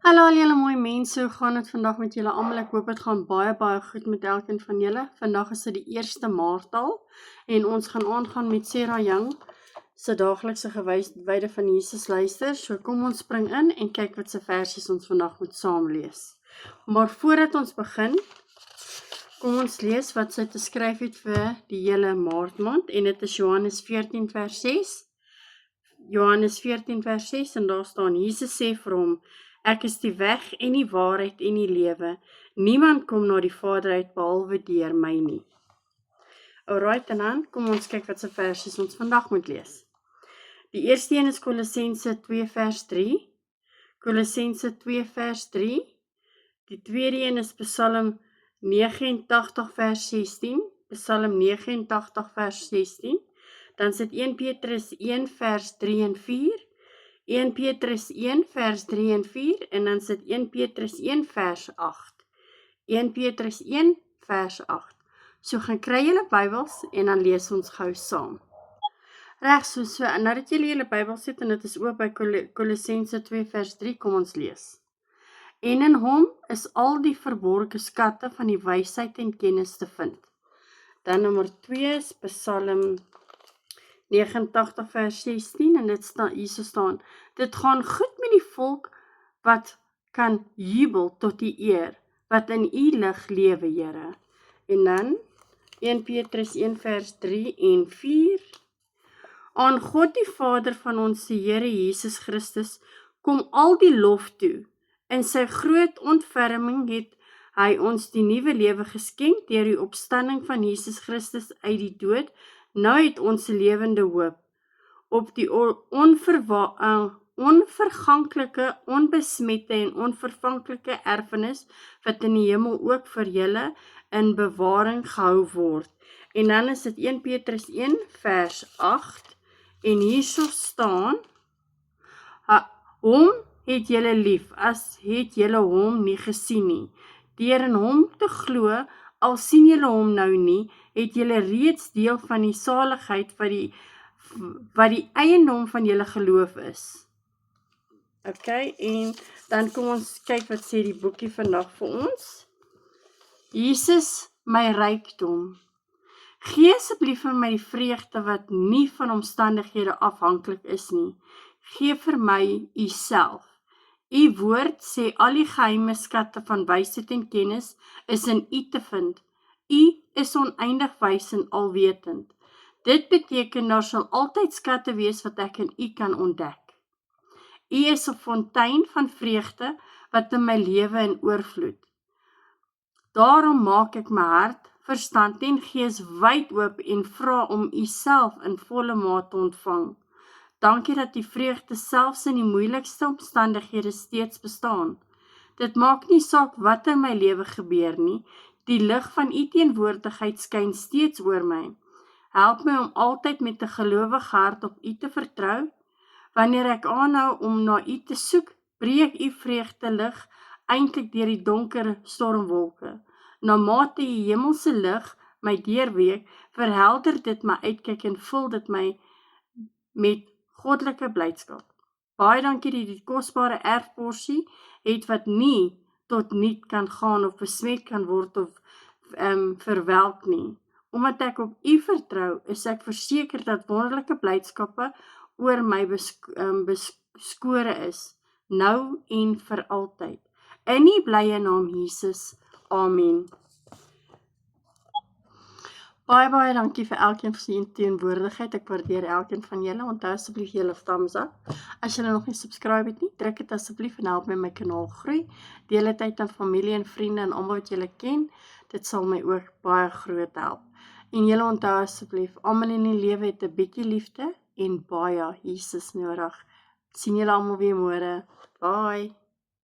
Hallo al julle mooi mense, hoe gaan het vandag met julle almal? Ek hoop het gaan baie goed met elkeen van julle. Vandag is dit die 1 Maart al en ons gaan aangaan met Sarah Young se daaglikse gewyde van Jesus luister. So kom ons spring in en kyk wat se versies ons vandag moet saam lees. Maar voordat ons begin, kom ons lees wat sy te skryf het vir die hele Maartmaand en dit is Johannes 14 vers 6. Johannes 14 vers 6 en daar staan, Jesus sê vir hom, ek is die weg en die waarheid en die lewe. Niemand kom na die Vader uit behalwe deur my nie. Alright, en dan kom ons kyk wat se versies ons vandag moet lees. Die eerste een is Kolossense 2 vers 3. Kolossense 2 vers 3. Die tweede een is Psalm 89 vers 16. Psalm 89 vers 16. Dan sit 1 Petrus 1 vers 3 en 4. 1 Petrus 1 vers 3 en 4 en dan sit 1 Petrus 1 vers 8. 1 Petrus 1 vers 8. So gaan kry julle Bybels en dan lees ons gou saam. Reg, so nadat julle julle Bybel sit en dit is oop by Kolossense 2 vers 3, kom ons lees. En in hom is al die verborgde skatte van die wysheid en kennis te vind. Dan nommer 2 is Psalm 89 vers 16 en dit staan, hier staan, dit gaan goed met die volk wat kan jubel tot die eer, wat in u lig lewe, Here. En dan 1 Petrus 1 vers 3 en 4. Aan God die Vader van ons Here Jesus Christus kom al die lof toe. In sy groot ontferming het hy ons die nuwe lewe geskenk deur die opstanding van Jesus Christus uit die dood. Nou het ons lewende hoop op die onverganklike, onbesmette en onvervanklike erfenis wat in die hemel ook vir julle in bewaring gehou word. En dan is dit 1 Petrus 1 vers 8 en hierso staan, hom het julle lief, as het julle hom nie gesien nie. Deur in hom te glo, al sien julle hom nou nie, het julle reeds deel van die saligheid wat die eiendom van julle geloof is. Ok, en dan kom ons kyk wat sê die boekie vandag vir ons. Jesus, my rykdom. Gee asseblief vir my die vreugde wat nie van omstandighede afhanklik is nie. Gee vir my u self. U woord sê al die geheime skatte van wysheid en kennis is in u te vind. U is oneindig wys en alwetend. Dit beteken daar sal altyd skatte wees wat ek in u kan ontdek. U is 'n fontein van vreugde wat in my lewe in oorvloed. Daarom maak ek my hart, verstand en gees wyd oop en vra om u self in volle mate te ontvang. Dankie dat die vreugde selfs in die moeilikste omstandighede steeds bestaan. Dit maak nie saak wat in my lewe gebeur nie, die lig van u teenwoordigheid skyn steeds oor my. Help my om altyd met 'n gelowige hart op u te vertrou. Wanneer ek aanhou om na u te soek, breek u vreugde lig eintlik deur die donker stormwolke. Na mate u hemelse lig my deurweek, verhelder dit my uitkyk en vul dit my met goddelike blydskap. Baie dankie dat die kosbare erfporsie het wat nie tot niet kan gaan of besmet kan word of verwelk nie. Omdat ek op u vertrou, is ek verseker dat wonderlike blydskappe oor my beskore is, nou en vir altyd. In die blye naam Jesus. Amen. Baie dankie vir elkeen vir sy teenwoordigheid. Ek waardeer elkeen van julle. Onthou asseblief julle thumbs up. As julle nog nie subscribe het nie, druk dit asseblief en help my kanaal groei. Deel dit uit aan familie en vriende en almal wat julle ken. Dit sal my ook baie groot help. En julle onthou asseblief, almal in die lewe het 'n bietjie liefde en baie Jesus nodig. Sien julle almal weer môre. Bye.